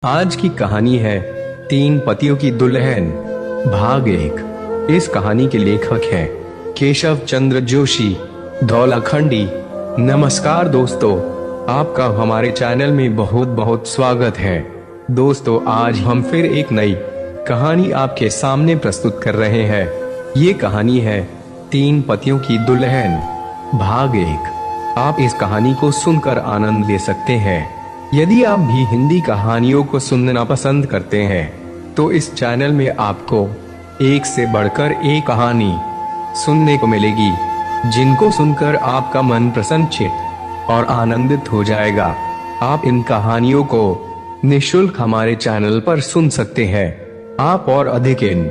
आज की कहानी है तीन पतियों की दुल्हन, भाग एक। इस कहानी के लेखक हैं केशव चंद्र जोशी, धौलाखंडी। नमस्कार दोस्तों, आपका हमारे चैनल में बहुत बहुत स्वागत है। दोस्तों, आज हम फिर एक नई कहानी आपके सामने प्रस्तुत कर रहे हैं। ये कहानी है तीन पतियों की दुल्हन, भाग एक। आप इस कहानी को सुनकर आनंद ले सकते हैं। यदि आप भी हिंदी कहानियों को सुनना पसंद करते हैं तो इस चैनल में आपको एक से बढ़कर एक कहानी सुनने को मिलेगी, जिनको सुनकर आपका मन प्रसन्नचित्त और आनंदित हो जाएगा। आप इन कहानियों को निःशुल्क हमारे चैनल पर सुन सकते हैं। आप और अधिक इन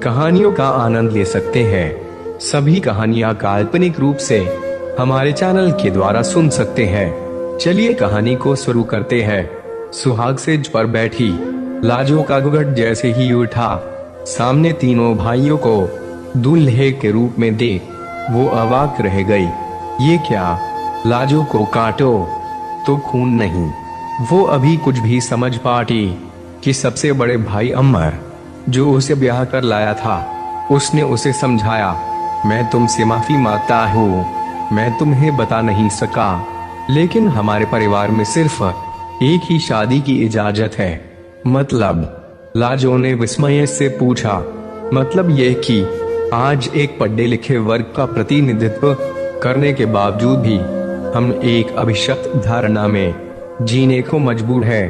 कहानियों का आनंद ले सकते हैं। सभी कहानियां काल्पनिक रूप से हमारे चैनल के द्वारा सुन सकते हैं। चलिए कहानी को शुरू करते हैं। सुहाग सेज पर बैठी लाजो का घूंघट जैसे ही उठा, सामने तीनों भाइयों को दूल्हे के रूप में देख वो अवाक रह गई। ये क्या, लाजो को काटो तो खून नहीं। वो अभी कुछ भी समझ पाती कि सबसे बड़े भाई अमर, जो उसे ब्याह कर लाया था, उसने उसे समझाया, मैं तुमसे माफी मांगता हूँ, मैं तुम्हें बता नहीं सका, लेकिन हमारे परिवार में सिर्फ एक ही शादी की इजाजत है। मतलब? लाजो ने विस्मय से पूछा। मतलब ये कि आज एक पढ़े लिखे वर्ग का प्रतिनिधित्व करने के बावजूद भी हम एक अभिशप्त धारणा में जीने को मजबूर है।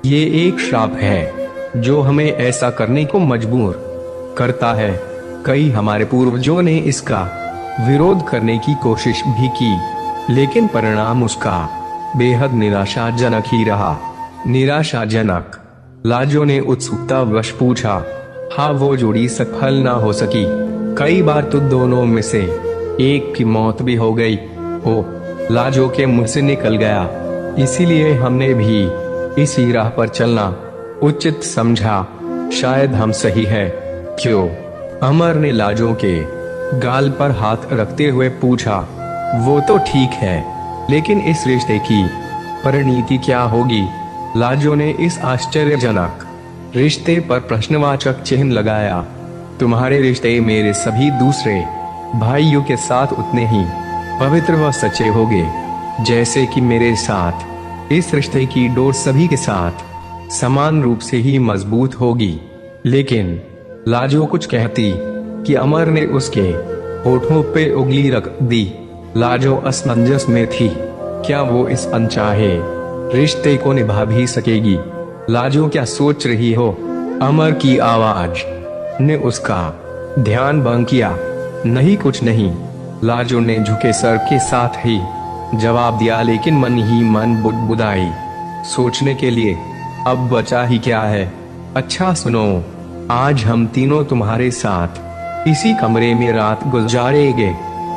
ये एक श्राप है जो हमें ऐसा करने को मजबूर करता है। कई हमारे पूर्वजों ने इसका विरोध करने की कोशिश भी की, लेकिन परिणाम उसका बेहद निराशाजनक ही रहा। निराशाजनक? लाजो ने उत्सुकतावश पूछा। हाँ, वो जोड़ी सफल ना हो सकी। कई बार तो दोनों में से एक की मौत भी हो गई। ओ, लाजो के मुंह से निकल गया। इसीलिए हमने भी इसी राह पर चलना उचित समझा। शायद हम सही है। क्यों? अमर ने लाजो के गाल पर हाथ रखते हुए पूछा। वो तो ठीक है, लेकिन इस रिश्ते की परिणति क्या होगी? लाजो ने इस आश्चर्यजनक रिश्ते पर प्रश्नवाचक चिन्ह लगाया। तुम्हारे रिश्ते मेरे सभी दूसरे भाइयों के साथ उतने ही पवित्र व सच्चे होंगे जैसे कि मेरे साथ। इस रिश्ते की डोर सभी के साथ समान रूप से ही मजबूत होगी। लेकिन लाजो कुछ कहती कि अमर ने उसके होठों पे उंगली रख दी। लाजो असमंजस में थी। क्या वो इस अनचाहे रिश्ते को निभा भी सकेगी? लाजो क्या सोच रही हो? अमर की आवाज ने उसका ध्यान भंग किया। नहीं, कुछ नहीं, लाजो ने झुके सर के साथ ही जवाब दिया, लेकिन मन ही मन बुदबुदाई। सोचने के लिए अब बचा ही क्या है। अच्छा सुनो, आज हम तीनों तुम्हारे साथ इसी कमरे में रात गुजारेंगे।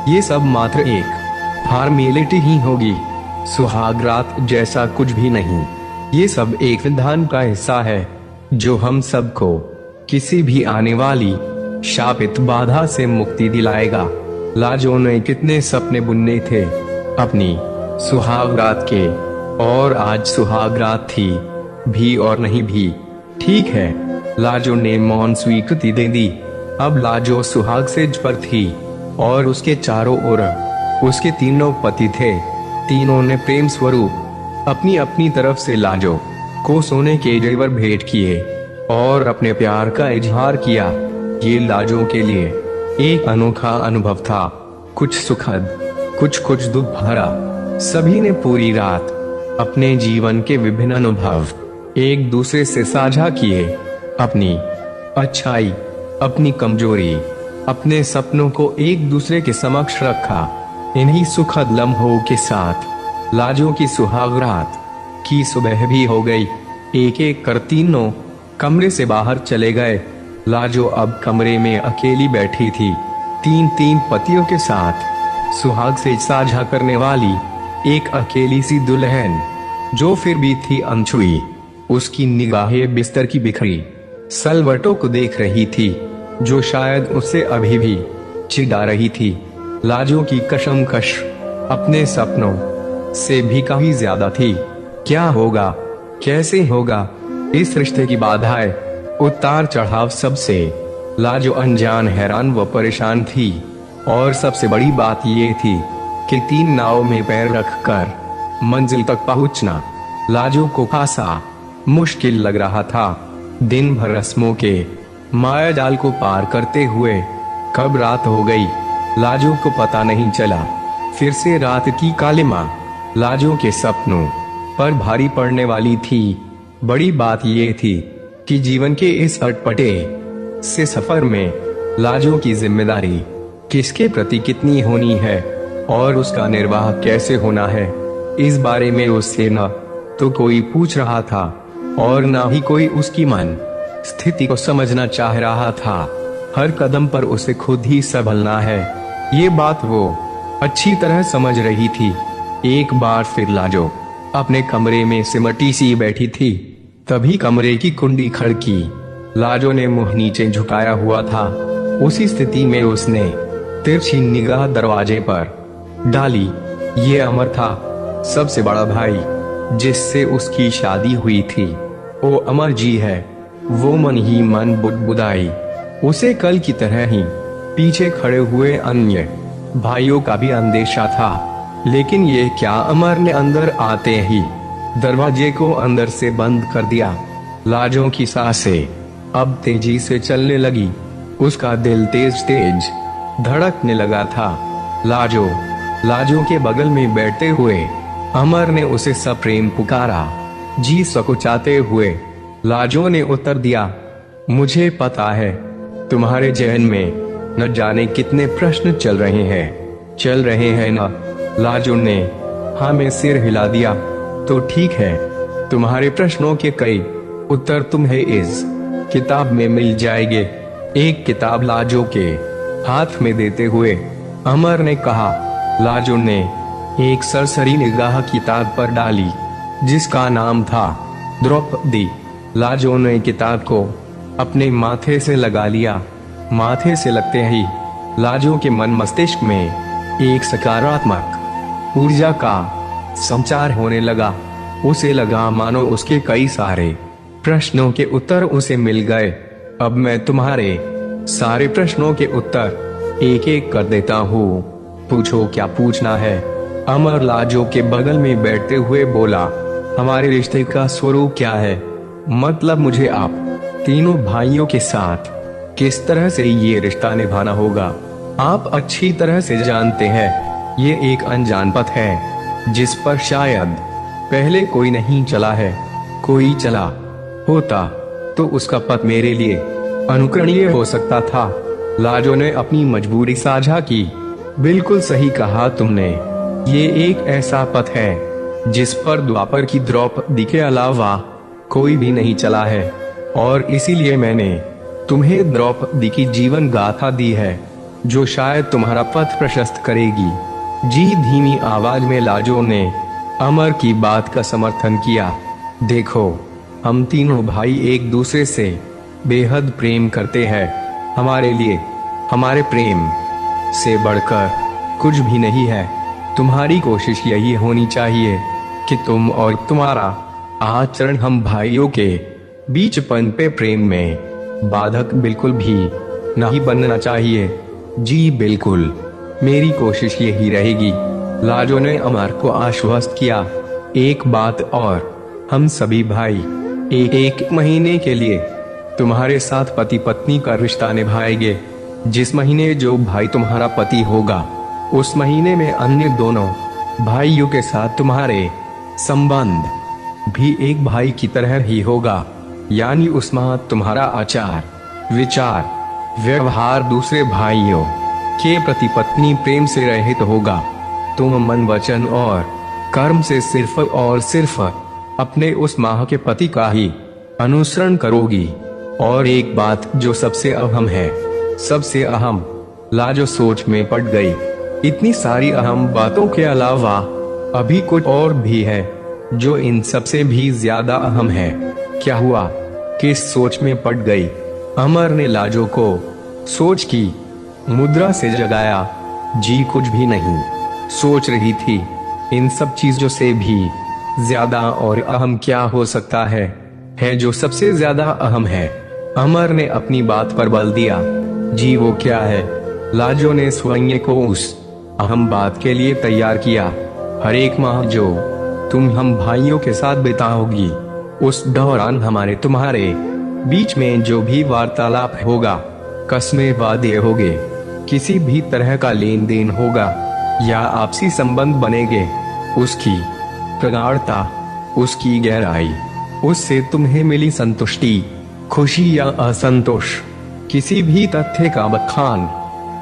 ये सब मात्र एक फॉर्मेलिटी ही होगी, सुहाग रात जैसा कुछ भी नहीं। ये सब एक विधान का हिस्सा है जो हम सबको किसी भी आने वाली शापित बाधा से मुक्ति दिलाएगा। लाजो ने कितने सपने बुनने थे अपनी सुहाग रात के, और आज सुहाग रात थी भी और नहीं भी। ठीक है, लाजो ने मौन स्वीकृति दे दी। अब लाजो सुहाग सेज पर थी और उसके चारों ओर उसके तीनों पति थे। तीनों ने प्रेम स्वरूप अपनी अपनी तरफ से लाजो को सोने के जेवर भेंट किए और अपने प्यार का इजहार किया। ये लाजो के लिए एक अनोखा अनुभव था, कुछ सुखद, कुछ दुख भरा। सभी ने पूरी रात अपने जीवन के विभिन्न अनुभव एक दूसरे से साझा किए। अपनी अच्छाई, अपनी कमजोरी, अपने सपनों को एक दूसरे के समक्ष रखा। इन्हीं सुखद लम्हों के साथ लाजो की सुहाग रात की सुबह भी हो गई। एक एक कर तीनों कमरे से बाहर चले गए। लाजो अब कमरे में अकेली बैठी थी, तीन तीन पतियों के साथ सुहाग से साझा करने वाली एक अकेली सी दुल्हन, जो फिर भी थी अनछुई। उसकी निगाहें बिस्तर की बिखरी सलवटों को देख रही थी, जो शायद उससे अभी भी चिढ़ा रही थी। लाजो की कशमकश अपने सपनों से भी काफी ज्यादा थी। क्या होगा, कैसे होगा, इस रिश्ते की बाधाएं, उतार चढ़ाव सबसे लाजो अनजान, हैरान व परेशान थी। और सबसे बड़ी बात ये थी कि 3 नाव में पैर रखकर मंजिल तक पहुंचना लाजो को खासा मुश्किल लग रहा था। दिन भर रस्मों के माया जाल को पार करते हुए कब रात हो गई लाजो को पता नहीं चला। फिर से रात की कालिमा लाजो के सपनों पर भारी पड़ने वाली थी। बड़ी बात ये थी कि जीवन के इस अटपटे से सफर में लाजो की जिम्मेदारी किसके प्रति कितनी होनी है और उसका निर्वाह कैसे होना है, इस बारे में उससे न तो कोई पूछ रहा था और न ही कोई उसकी मन स्थिति को समझना चाह रहा था। हर कदम पर उसे खुद ही संभलना है, ये बात वो अच्छी तरह समझ रही थी। एक बार फिर लाजो अपने कमरे में सिमटी सी बैठी थी, तभी कमरे की कुंडी खड़की। लाजो ने मुंह नीचे झुकाया हुआ था। उसी स्थिति में उसने तिरछी निगाह दरवाजे पर डाली। ये अमर था, सबसे बड़ा भाई जिससे उसकी शादी हुई थी। ओ अमर जी है, वो मन ही मन बुदबुदाई। उसे कल की तरह ही पीछे खड़े हुए अन्य भाइयों का भी अंदेशा था, लेकिन ये क्या, अमर ने अंदर आते ही दरवाजे को अंदर से बंद कर दिया। लाजो की सांसें अब तेजी से चलने लगी, उसका दिल तेज तेज धड़कने लगा था। लाजो के बगल में बैठते हुए अमर ने उसे सप्रेम पुकारा। जी सकुचाते हुए लाजो ने उत्तर दिया, मुझे पता है तुम्हारे जहन में न जाने कितने प्रश्न चल रहे हैं ना। लाजो ने हाँ में सिर हिला दिया। तो ठीक है, तुम्हारे प्रश्नों के कई उत्तर तुम्हें इस किताब में मिल जाएंगे। एक किताब लाजो के हाथ में देते हुए अमर ने कहा। लाजो ने एक सरसरी निगाह किताब पर डाली जिसका नाम था द्रौपदी। लाजो ने किताब को अपने माथे से लगा लिया। माथे से लगते ही लाजो के मन मस्तिष्क में एक सकारात्मक ऊर्जा का संचार होने लगा। उसे लगा मानो उसके कई सारे प्रश्नों के उत्तर उसे मिल गए। अब मैं तुम्हारे सारे प्रश्नों के उत्तर एक एक कर देता हूँ, पूछो क्या पूछना है। अमर लाजो के बगल में बैठते हुए बोला, हमारे रिश्ते का स्वरूप क्या है, मतलब मुझे आप तीनों भाइयों के साथ किस तरह से ये रिश्ता निभाना होगा। आप अच्छी तरह से जानते हैं ये एक अनजान पथ है जिस पर शायद पहले कोई नहीं चला है। कोई चला होता तो उसका पथ मेरे लिए अनुकरणीय हो सकता था। लाजो ने अपनी मजबूरी साझा की। बिल्कुल सही कहा तुमने, ये एक ऐसा पथ है जिस पर द्वापर की द्रौपदी के अलावा कोई भी नहीं चला है, और इसीलिए मैंने तुम्हें द्रौपदी की जीवन गाथा दी है जो शायद तुम्हारा पथ प्रशस्त करेगी। जी धीमी आवाज में लाजो ने अमर की बात का समर्थन किया। देखो, हम तीनों भाई एक दूसरे से बेहद प्रेम करते हैं। हमारे लिए हमारे प्रेम से बढ़कर कुछ भी नहीं है। तुम्हारी कोशिश यही होनी चाहिए कि तुम और तुम्हारा आचरण हम भाइयों के बीच पनपे प्रेम में बाधक बिल्कुल भी नहीं बनना चाहिए। जी बिल्कुल, मेरी कोशिश यही रहेगी। लाजो ने अमर को आश्वस्त किया। एक बात और, हम सभी भाई एक महीने के लिए तुम्हारे साथ पति पत्नी का रिश्ता निभाएंगे। जिस महीने जो भाई तुम्हारा पति होगा, उस महीने में अन्य दोनों भाइयों के साथ तुम्हारे संबंध भी एक भाई की तरह ही होगा। यानी उस माह तुम्हारा आचार विचार व्यवहार दूसरे भाइयों के प्रति पत्नी प्रेम से रहित होगा। तुम मन वचन और कर्म से सिर्फ और सिर्फ अपने उस माह के पति का ही अनुसरण करोगी। और एक बात जो सबसे अहम है, सबसे अहम। लाजो सोच में पड़ गई। इतनी सारी अहम बातों के अलावा अभी कुछ और भी है जो इन सबसे भी ज्यादा अहम है। क्या हुआ? किस सोच में पड़ गई? अमर ने लाजो को सोच की मुद्रा से जगाया। जी कुछ भी नहीं, सोच रही थी इन सब चीजों से भी ज्यादा और अहम क्या हो सकता है है जो सबसे ज्यादा अहम है। अमर ने अपनी बात पर बल दिया। जी वो क्या है? लाजो ने स्वयं को उस अहम बात के लिए तैयार किया। हर एक माह जो तुम हम भाइयों के साथ बिताओगी, उस दौरान हमारे तुम्हारे बीच में जो भी वार्तालाप होगा, कस्में वादे होगे, किसी भी तरह का लेन देन होगा या आपसी संबंध बनेंगे, उसकी प्रगाढ़ता, उसकी गहराई, उससे तुम्हें मिली संतुष्टि, खुशी या असंतोष, किसी भी तथ्य का बखान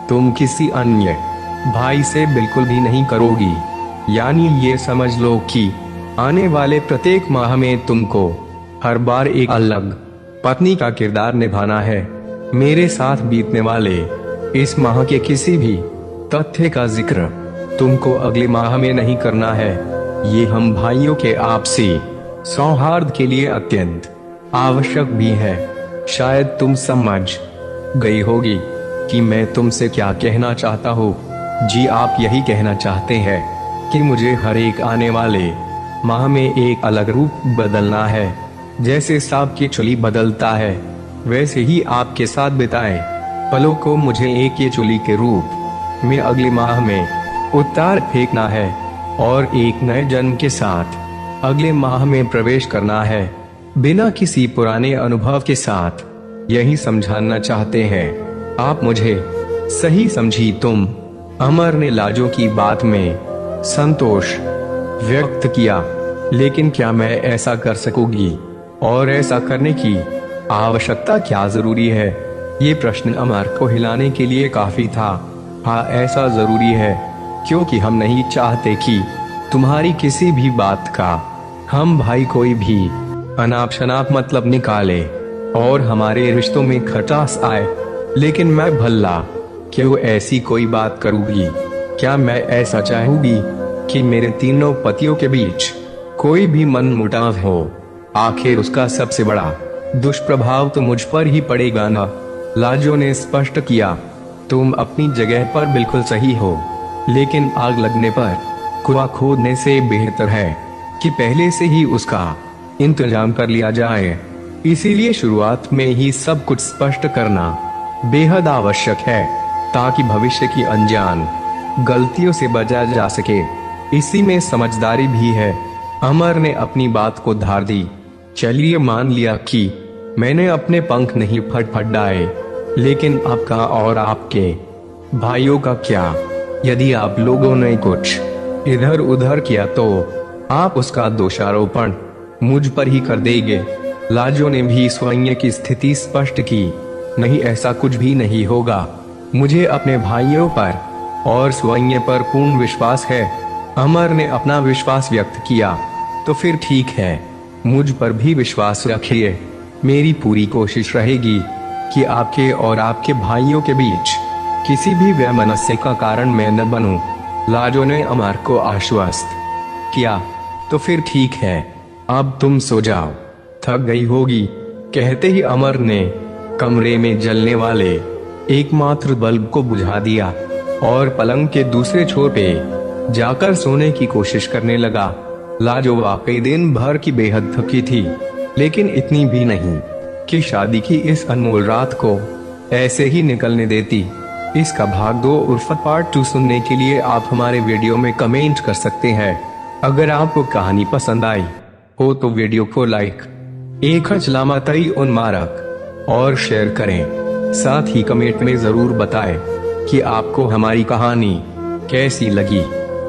तुम किसी अन्य भाई से बिल्कुल भी नहीं करोगी। यानी ये समझ लो कि आने वाले प्रत्येक माह में तुमको हर बार एक अलग पत्नी का किरदार निभाना है। मेरे साथ बीतने वाले इस माह के किसी भी तथ्य का जिक्र तुमको अगले माह में नहीं करना है। ये हम भाइयों के आपसी सौहार्द के लिए अत्यंत आवश्यक भी है। शायद तुम समझ गई होगी कि मैं तुमसे क्या कहना चाहता हूँ। जी आप यही कहना चाहते हैं कि मुझे हर एक आने वाले माह में एक अलग रूप बदलना है। जैसे सांप की चुली बदलता है, वैसे ही आपके साथ बिताए पलों को मुझे एक ये चुली के रूप में अगले माह में उतार फेंकना है और एक नए जन्म के साथ अगले माह में प्रवेश करना है, बिना किसी पुराने अनुभव के साथ। यही समझाना चाहते हैं आप मुझे। सही समझी तुम? अमर ने लाजो की बात में संतोष व्यक्त किया। लेकिन क्या मैं ऐसा कर सकूंगी और ऐसा करने की आवश्यकता क्या जरूरी है? ये प्रश्न अमर को हिलाने के लिए काफी था। हाँ ऐसा जरूरी है, क्योंकि हम नहीं चाहते कि तुम्हारी किसी भी बात का हम भाई कोई भी अनाप शनाप मतलब निकाले और हमारे रिश्तों में खटास आए। लेकिन मैं भल्ला क्यों ऐसी कोई बात करूंगी? क्या मैं ऐसा चाहूंगी कि मेरे तीनों पतियों के बीच कोई भी मनमुटाव हो? आखिर उसका सबसे बड़ा दुष्प्रभाव तो मुझ पर ही पड़ेगा ना। लाजो ने स्पष्ट किया। तुम अपनी जगह पर बिल्कुल सही हो, लेकिन आग लगने पर कुआं खोदने से बेहतर है कि पहले से ही उसका इंतजाम कर लिया जाए। इसीलिए शुरुआत में ही सब कुछ स्पष्ट करना बेहद आवश्यक है, ताकि भविष्य की अनजान गलतियों से बचा जा सके। इसी में समझदारी भी है। अमर ने अपनी बात को धार दी। चलिए मान लिया कि मैंने अपने पंख नहीं फटफटाए, लेकिन आपका और आपके भाइयों का क्या? यदि आप लोगों ने कुछ इधर उधर किया तो आप उसका दोषारोपण मुझ पर ही कर देंगे। लाजो ने भी स्वयं की स्थिति स्पष्ट की। नहीं ऐसा कुछ भी नहीं होगा। मुझे अपने भाइयों पर और स्वयं पर पूर्ण विश्वास है। अमर ने अपना विश्वास व्यक्त किया। तो फिर ठीक है, मुझ पर भी विश्वास रखिए। मेरी पूरी कोशिश रहेगी कि आपके और आपके भाइयों के बीच किसी भी वैमनस्य का कारण मैं न बनूं। लाजो ने अमर को आश्वस्त किया। तो फिर ठीक है, अब तुम सो जाओ, थक गई होगी। कहते ही अमर ने कमरे में जलने वाले एकमात्र बल्ब को बुझा दिया और पलंग के दूसरे छोर पे जाकर सोने की कोशिश करने लगा। लाजो वाकई दिन भर की बेहद थकी थी, लेकिन इतनी भी नहीं कि शादी की इस अनमोल रात को ऐसे ही निकलने देती। इसका भाग 2 उर्फ पार्ट 2 सुनने के लिए आप हमारे वीडियो में कमेंट कर सकते हैं। अगर आपको कहानी पसंद आई हो तो वीडियो को लाइक, एक हजलामतई उन्मारक और शेयर करें। साथ ही कमेंट में जरूर बताएं कि आपको हमारी कहानी कैसी लगी।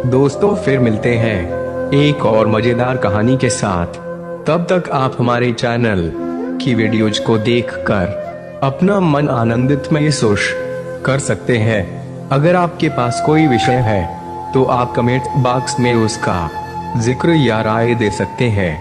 दोस्तों फिर मिलते हैं एक और मजेदार कहानी के साथ। तब तक आप हमारे चैनल की वीडियोज को देखकर अपना मन आनंदित महसूस कर सकते हैं। अगर आपके पास कोई विषय है तो आप कमेंट बॉक्स में उसका जिक्र या राय दे सकते हैं।